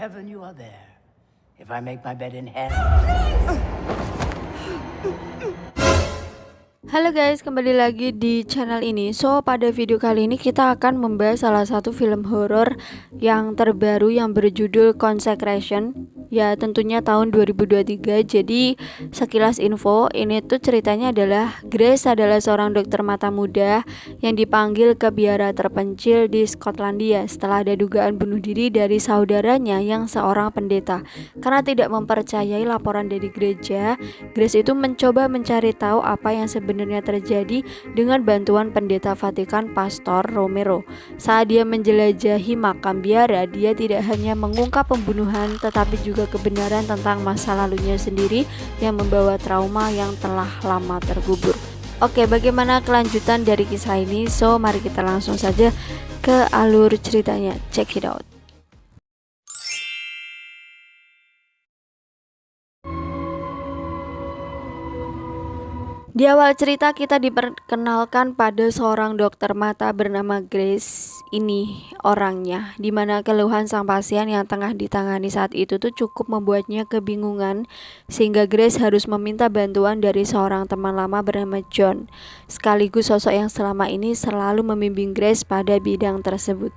heaven, you are there. If I make my bed in hell... Halo guys, kembali lagi di channel ini. So, pada video kali ini kita akan membahas salah satu film horor yang terbaru yang berjudul Consecration. Ya, tentunya tahun 2023. Jadi, sekilas info, ini tuh ceritanya adalah Grace adalah seorang dokter mata muda yang dipanggil ke biara terpencil di Skotlandia setelah ada dugaan bunuh diri dari saudaranya yang seorang pendeta. Karena tidak mempercayai laporan dari gereja, Grace itu mencoba mencari tahu apa yang sebenarnya terjadi dengan bantuan pendeta Vatikan Pastor Romero. Saat dia menjelajahi makam biara, dia tidak hanya mengungkap pembunuhan tetapi juga kebenaran tentang masa lalunya sendiri yang membawa trauma yang telah lama terkubur. Oke, bagaimana kelanjutan dari kisah ini? So, mari kita langsung saja ke alur ceritanya. Check it out. Di awal cerita kita diperkenalkan pada seorang dokter mata bernama Grace. Ini orangnya, dimana keluhan sang pasien yang tengah ditangani saat itu tuh cukup membuatnya kebingungan, sehingga Grace harus meminta bantuan dari seorang teman lama bernama John, sekaligus sosok yang selama ini selalu membimbing Grace pada bidang tersebut.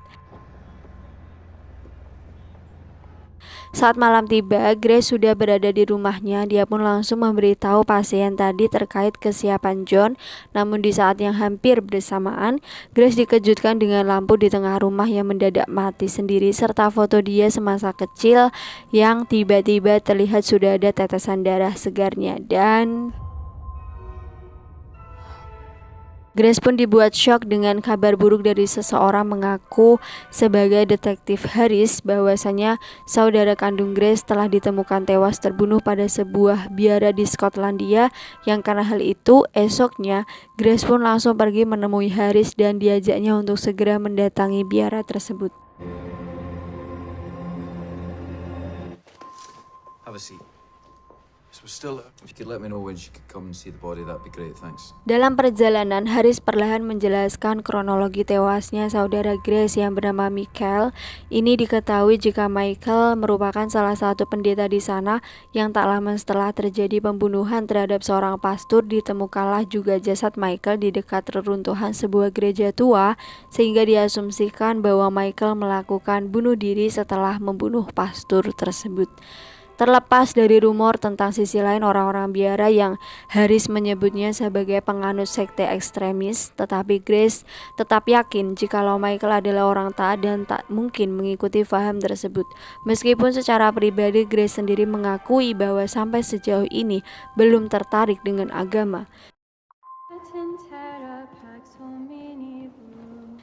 Saat malam tiba, Grace sudah berada di rumahnya. Dia pun langsung memberitahu pasien tadi terkait kesiapan John. Namun di saat yang hampir bersamaan, Grace dikejutkan dengan lampu di tengah rumah yang mendadak mati sendiri, serta foto dia semasa kecil yang tiba-tiba terlihat sudah ada tetesan darah segarnya. Dan Grace pun dibuat shock dengan kabar buruk dari seseorang mengaku sebagai detektif Harris bahwasanya saudara kandung Grace telah ditemukan tewas terbunuh pada sebuah biara di Skotlandia. Yang karena hal itu, esoknya Grace pun langsung pergi menemui Harris dan diajaknya untuk segera mendatangi biara tersebut. Have a seat. If you could let me know when she could come and see the body, that'd be great, thanks. Dalam perjalanan, Harris perlahan menjelaskan kronologi tewasnya saudara Grace yang bernama Michael. Ini diketahui jika Michael merupakan salah satu pendeta di sana yang tak lama setelah terjadi pembunuhan terhadap seorang pastor, ditemukanlah juga jasad Michael di dekat reruntuhan sebuah gereja tua, sehingga diasumsikan bahwa Michael melakukan bunuh diri setelah membunuh pastor tersebut. Terlepas dari rumor tentang sisi lain orang-orang biara yang Harris menyebutnya sebagai penganut sekte ekstremis, tetapi Grace tetap yakin jikalau Michael adalah orang taat dan tak mungkin mengikuti paham tersebut. Meskipun secara pribadi Grace sendiri mengakui bahwa sampai sejauh ini belum tertarik dengan agama.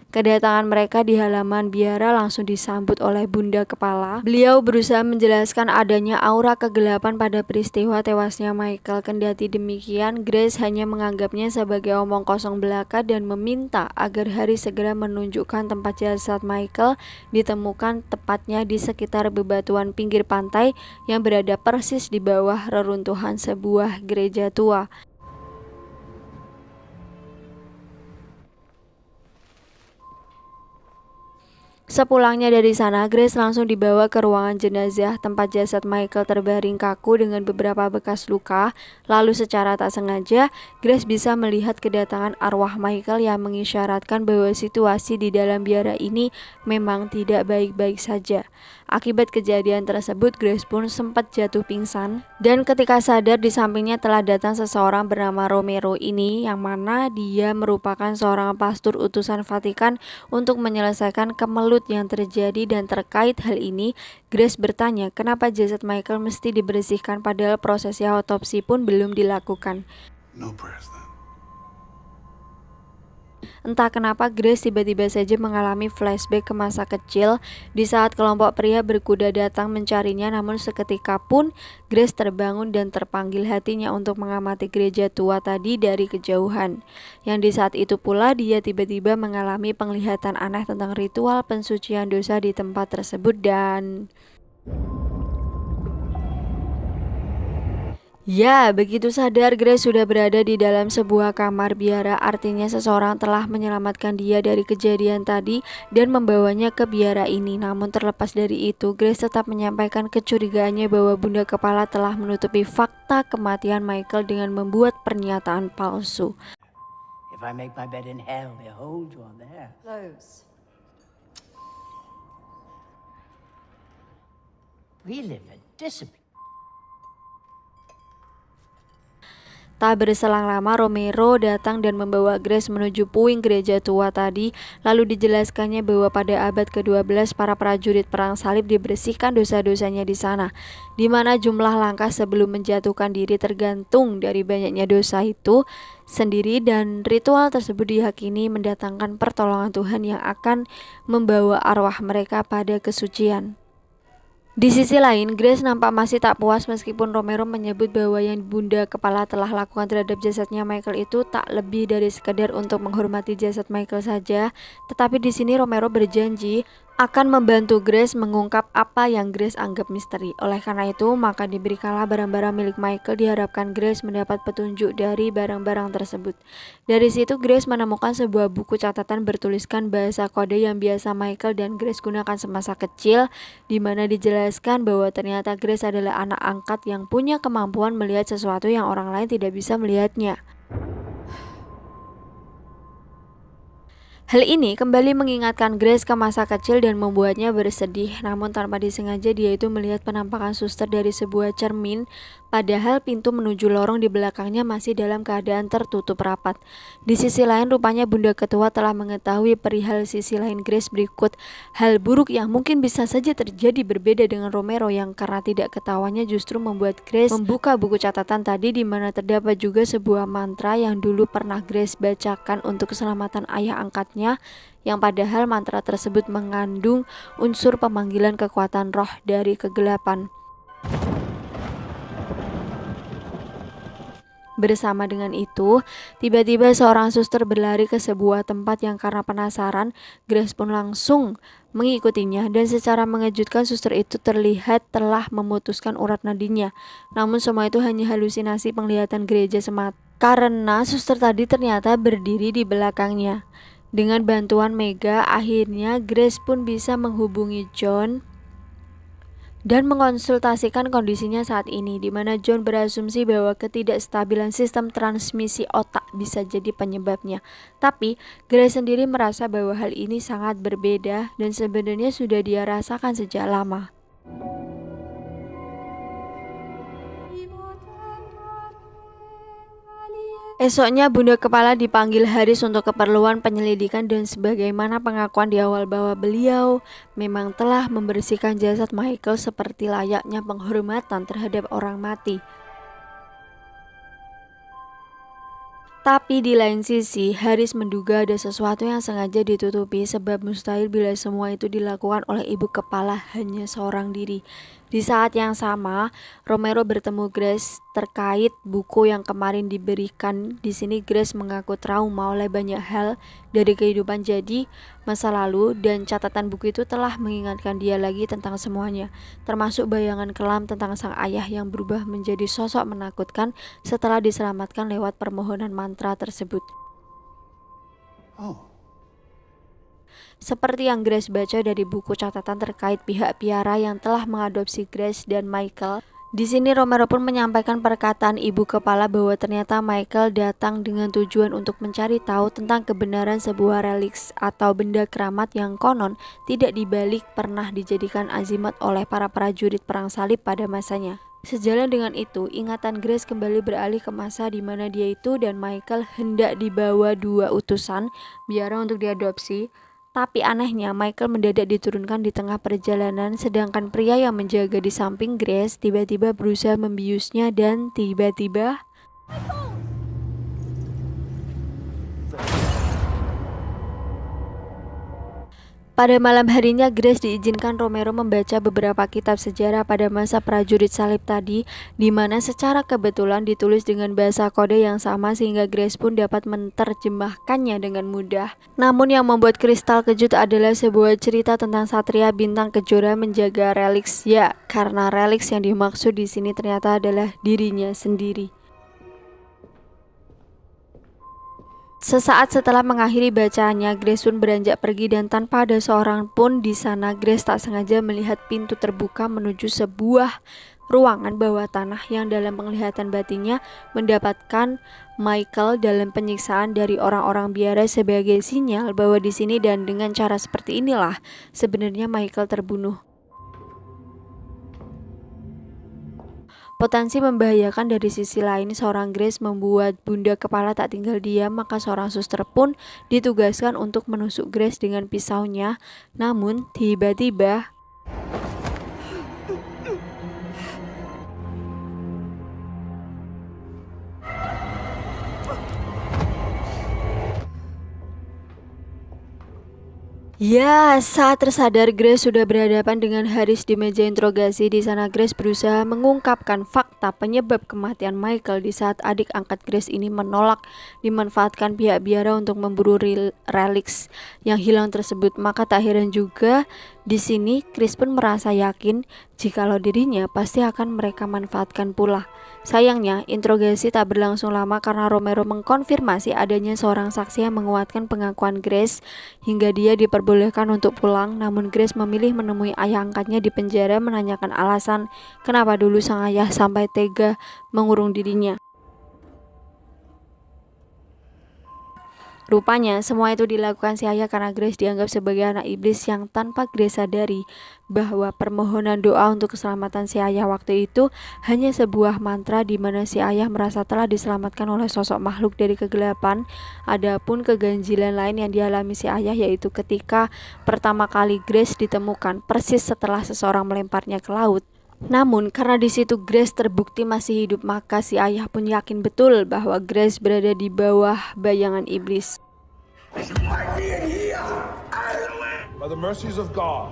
Kedatangan mereka di halaman biara langsung disambut oleh Bunda Kepala. Beliau berusaha menjelaskan adanya aura kegelapan pada peristiwa tewasnya Michael. Kendati demikian, Grace hanya menganggapnya sebagai omong kosong belaka dan meminta agar Harry segera menunjukkan tempat jasad Michael ditemukan, tepatnya di sekitar bebatuan pinggir pantai yang berada persis di bawah reruntuhan sebuah gereja tua. Sepulangnya dari sana, Grace langsung dibawa ke ruangan jenazah tempat jasad Michael terbaring kaku dengan beberapa bekas luka. Lalu secara tak sengaja, Grace bisa melihat kedatangan arwah Michael yang mengisyaratkan bahwa situasi di dalam biara ini memang tidak baik-baik saja. Akibat kejadian tersebut, Grace pun sempat jatuh pingsan, dan ketika sadar di sampingnya telah datang seseorang bernama Romero ini, yang mana dia merupakan seorang pastor utusan Vatikan untuk menyelesaikan kemelut yang terjadi. Dan terkait hal ini, Grace bertanya kenapa jasad Michael mesti dibersihkan padahal prosesi autopsi pun belum dilakukan. No prayers then. Entah kenapa Grace tiba-tiba saja mengalami flashback ke masa kecil di saat kelompok pria berkuda datang mencarinya. Namun seketika pun Grace terbangun dan terpanggil hatinya untuk mengamati gereja tua tadi dari kejauhan. Yang di saat itu pula dia tiba-tiba mengalami penglihatan aneh tentang ritual pensucian dosa di tempat tersebut. Dan Ya, begitu sadar Grace sudah berada di dalam sebuah kamar biara, artinya seseorang telah menyelamatkan dia dari kejadian tadi dan membawanya ke biara ini. Namun terlepas dari itu, Grace tetap menyampaikan kecurigaannya bahwa Bunda Kepala telah menutupi fakta kematian Michael dengan membuat pernyataan palsu. If I make my bed in hell, they'll hold you on there. Close. Relive and dissipate. Tak berselang lama, Romero datang dan membawa Grace menuju puing gereja tua tadi. Lalu dijelaskannya bahwa pada abad ke-12 para prajurit perang salib dibersihkan dosa-dosanya di sana, di mana jumlah langkah sebelum menjatuhkan diri tergantung dari banyaknya dosa itu sendiri, dan ritual tersebut diyakini mendatangkan pertolongan Tuhan yang akan membawa arwah mereka pada kesucian. Di sisi lain, Grace nampak masih tak puas meskipun Romero menyebut bahwa yang Bunda Kepala telah lakukan terhadap jasadnya Michael itu tak lebih dari sekedar untuk menghormati jasad Michael saja. Tetapi di sini Romero berjanji akan membantu Grace mengungkap apa yang Grace anggap misteri. Oleh karena itu, maka diberikanlah barang-barang milik Michael. Diharapkan Grace mendapat petunjuk dari barang-barang tersebut. Dari situ Grace menemukan sebuah buku catatan bertuliskan bahasa kode yang biasa Michael dan Grace gunakan semasa kecil, di mana dijelaskan bahwa ternyata Grace adalah anak angkat yang punya kemampuan melihat sesuatu yang orang lain tidak bisa melihatnya. Hal ini kembali mengingatkan Grace ke masa kecil dan membuatnya bersedih. Namun tanpa disengaja dia itu melihat penampakan suster dari sebuah cermin, padahal pintu menuju lorong di belakangnya masih dalam keadaan tertutup rapat. Di sisi lain, rupanya Bunda Ketua telah mengetahui perihal sisi lain Grace berikut. Hal buruk yang mungkin bisa saja terjadi berbeda dengan Romero, yang karena tidak ketahuannya justru membuat Grace membuka buku catatan tadi, di mana terdapat juga sebuah mantra yang dulu pernah Grace bacakan untuk keselamatan ayah angkatnya, yang padahal mantra tersebut mengandung unsur pemanggilan kekuatan roh dari kegelapan. Bersama dengan itu, tiba-tiba seorang suster berlari ke sebuah tempat yang karena penasaran, Grace pun langsung mengikutinya, dan secara mengejutkan suster itu terlihat telah memutuskan urat nadinya. Namun semua itu hanya halusinasi penglihatan gereja semata, karena suster tadi ternyata berdiri di belakangnya. Dengan bantuan Mega, akhirnya Grace pun bisa menghubungi John dan mengonsultasikan kondisinya saat ini, di mana John berasumsi bahwa ketidakstabilan sistem transmisi otak bisa jadi penyebabnya. Tapi Grace sendiri merasa bahwa hal ini sangat berbeda dan sebenarnya sudah dia rasakan sejak lama. Esoknya Bunda Kepala dipanggil Haris untuk keperluan penyelidikan, dan sebagaimana pengakuan di awal bahwa beliau memang telah membersihkan jasad Michael seperti layaknya penghormatan terhadap orang mati. Tapi di lain sisi, Haris menduga ada sesuatu yang sengaja ditutupi, sebab mustahil bila semua itu dilakukan oleh ibu kepala hanya seorang diri. Di saat yang sama, Romero bertemu Grace terkait buku yang kemarin diberikan. Di sini Grace mengaku trauma oleh banyak hal dari kehidupan jadi masa lalu, dan catatan buku itu telah mengingatkan dia lagi tentang semuanya, termasuk bayangan kelam tentang sang ayah yang berubah menjadi sosok menakutkan setelah diselamatkan lewat permohonan mantra tersebut. Seperti yang Grace baca dari buku catatan terkait pihak piara yang telah mengadopsi Grace dan Michael. Di sini Romero pun menyampaikan perkataan ibu kepala bahwa ternyata Michael datang dengan tujuan untuk mencari tahu tentang kebenaran sebuah reliks atau benda keramat yang konon tidak dibalik pernah dijadikan azimat oleh para prajurit perang salib pada masanya. Sejalan dengan itu, ingatan Grace kembali beralih ke masa di mana dia itu dan Michael hendak dibawa dua utusan biara untuk diadopsi. Tapi anehnya, Michael mendadak diturunkan di tengah perjalanan, sedangkan pria yang menjaga di samping Grace tiba-tiba berusaha membiusnya, dan tiba-tiba Pada malam harinya, Grace diizinkan Romero membaca beberapa kitab sejarah pada masa prajurit salib tadi, di mana secara kebetulan ditulis dengan bahasa kode yang sama sehingga Grace pun dapat menerjemahkannya dengan mudah. Namun yang membuat Kristal kejut adalah sebuah cerita tentang Satria Bintang Kejora menjaga reliks. Ya, karena reliks yang dimaksud di sini ternyata adalah dirinya sendiri. Sesaat setelah mengakhiri bacaannya, Grace pun beranjak pergi dan tanpa ada seorang pun di sana, Grace tak sengaja melihat pintu terbuka menuju sebuah ruangan bawah tanah yang dalam penglihatan batinnya mendapatkan Michael dalam penyiksaan dari orang-orang biara sebagai sinyal bahwa di sini dan dengan cara seperti inilah sebenarnya Michael terbunuh. Potensi membahayakan dari sisi lain, seorang Grace membuat bunda kepala tak tinggal diam, maka seorang suster pun ditugaskan untuk menusuk Grace dengan pisaunya. Namun tiba-tiba ya, saat tersadar Grace sudah berhadapan dengan Haris di meja interogasi. Di sana Grace berusaha mengungkapkan fakta penyebab kematian Michael di saat adik angkat Grace ini menolak dimanfaatkan pihak biara untuk memburu reliks yang hilang tersebut. Maka tak heran juga di sini Grace pun merasa yakin jikalau dirinya pasti akan mereka manfaatkan pula. Sayangnya, interogasi tak berlangsung lama karena Romero mengkonfirmasi adanya seorang saksi yang menguatkan pengakuan Grace hingga dia diperbolehkan untuk pulang. Namun Grace memilih menemui ayah angkatnya di penjara menanyakan alasan kenapa dulu sang ayah sampai tega mengurung dirinya. Rupanya semua itu dilakukan si ayah karena Grace dianggap sebagai anak iblis yang tanpa Grace sadari bahwa permohonan doa untuk keselamatan si ayah waktu itu hanya sebuah mantra di mana si ayah merasa telah diselamatkan oleh sosok makhluk dari kegelapan. Adapun keganjilan lain yang dialami si ayah yaitu ketika pertama kali Grace ditemukan persis setelah seseorang melemparnya ke laut. Namun karena di situ Grace terbukti masih hidup, maka si ayah pun yakin betul bahwa Grace berada di bawah bayangan iblis. By the mercies of God.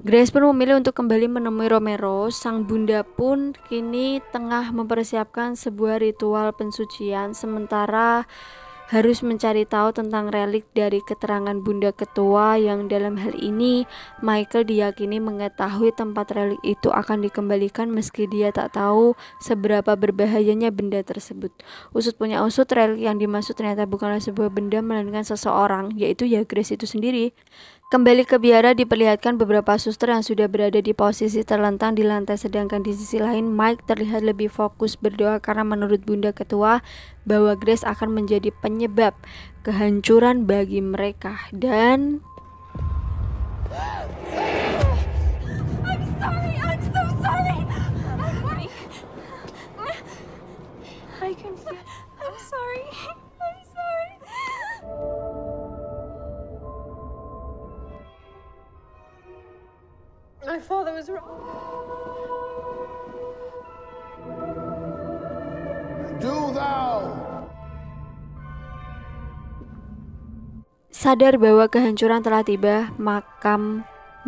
Grace pun memilih untuk kembali menemui Romero. Sang bunda pun kini tengah mempersiapkan sebuah ritual pensucian, sementara harus mencari tahu tentang relik dari keterangan bunda ketua yang dalam hal ini Michael diyakini mengetahui tempat relik itu akan dikembalikan meski dia tak tahu seberapa berbahayanya benda tersebut. Usut punya usut, relik yang dimaksud ternyata bukanlah sebuah benda melainkan seseorang, yaitu ya Grace itu sendiri. Kembali ke biara diperlihatkan beberapa suster yang sudah berada di posisi terlentang di lantai, sedangkan di sisi lain Mike terlihat lebih fokus berdoa karena menurut bunda ketua bahwa Grace akan menjadi penyebab kehancuran bagi mereka. Dan I'm so sorry. I'm sorry. My father was wrong. Do thou. sadar bahwa kehancuran telah tiba,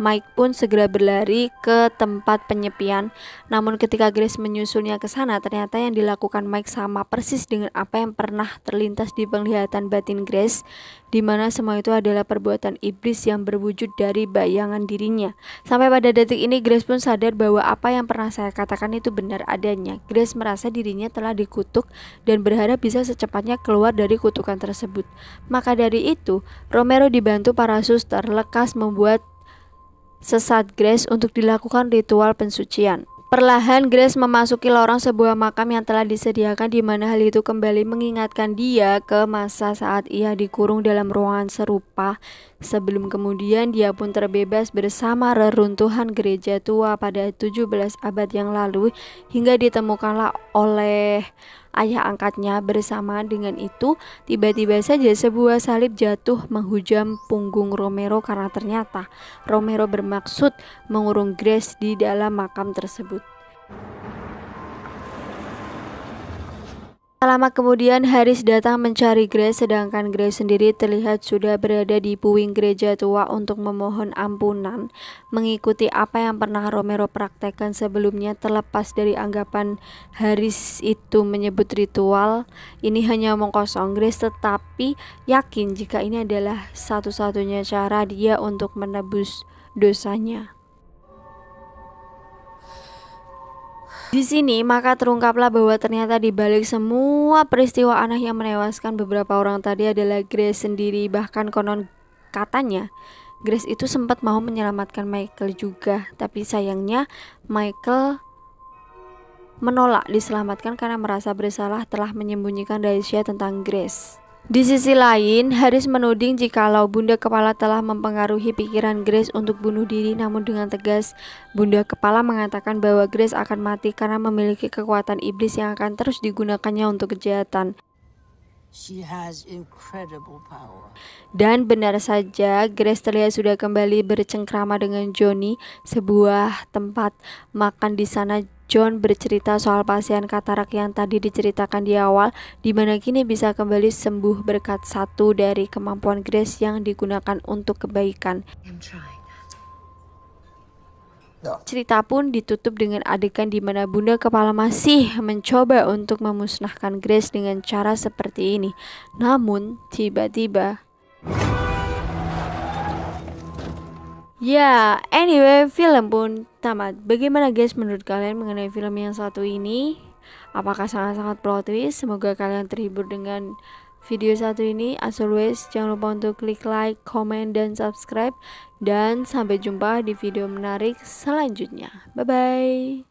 Mike pun segera berlari ke tempat penyepian. Namun ketika Grace menyusulnya ke sana, ternyata yang dilakukan Mike sama persis dengan apa yang pernah terlintas di penglihatan batin Grace, di mana semua itu adalah perbuatan iblis yang berwujud dari bayangan dirinya. Sampai pada detik ini Grace pun sadar bahwa apa yang pernah saya katakan itu benar adanya. Grace merasa dirinya telah dikutuk dan berharap bisa secepatnya keluar dari kutukan tersebut. Maka dari itu, Romero dibantu para suster lekas membuat sesat Grace untuk dilakukan ritual pensucian. Perlahan Grace memasuki lorong sebuah makam yang telah disediakan, di mana hal itu kembali mengingatkan dia ke masa saat ia dikurung dalam ruangan serupa. Sebelum kemudian dia pun terbebas bersama reruntuhan gereja tua pada 17 abad yang lalu, hingga ditemukanlah oleh ayah angkatnya. Bersamaan dengan itu, tiba-tiba saja sebuah salib jatuh menghujam punggung Romero karena ternyata Romero bermaksud mengurung Grace di dalam makam tersebut. Lama kemudian Haris datang mencari Grace, sedangkan Grace sendiri terlihat sudah berada di puing gereja tua untuk memohon ampunan, mengikuti apa yang pernah Romero praktekkan sebelumnya. Terlepas dari anggapan Haris itu menyebut ritual ini hanya omong kosong, Grace tetapi yakin jika ini adalah satu-satunya cara dia untuk menebus dosanya. Di sini maka terungkaplah bahwa ternyata di balik semua peristiwa aneh yang menewaskan beberapa orang tadi adalah Grace sendiri. Bahkan konon katanya Grace itu sempat mau menyelamatkan Michael juga, tapi sayangnya Michael menolak diselamatkan karena merasa bersalah telah menyembunyikan rahasia tentang Grace. Di sisi lain, Haris menuding jikalau Bunda Kepala telah mempengaruhi pikiran Grace untuk bunuh diri, namun dengan tegas Bunda Kepala mengatakan bahwa Grace akan mati karena memiliki kekuatan iblis yang akan terus digunakannya untuk kejahatan. She has incredible power. Dan benar saja, Grace terlihat sudah kembali bercengkrama dengan Johnny, sebuah tempat makan di sana. John bercerita soal pasien katarak yang tadi diceritakan di awal, di mana kini bisa kembali sembuh berkat satu dari kemampuan Grace yang digunakan untuk kebaikan. Cerita pun ditutup dengan adegan di mana Bunda Kepala masih mencoba untuk memusnahkan Grace dengan cara seperti ini. Namun tiba-tiba ya, anyway, film pun tamat. Bagaimana guys menurut kalian mengenai film yang satu ini? Apakah sangat-sangat plot twist? Semoga kalian terhibur dengan video satu ini. As always, jangan lupa untuk klik like, comment, dan subscribe. Dan sampai jumpa di video menarik selanjutnya. Bye-bye.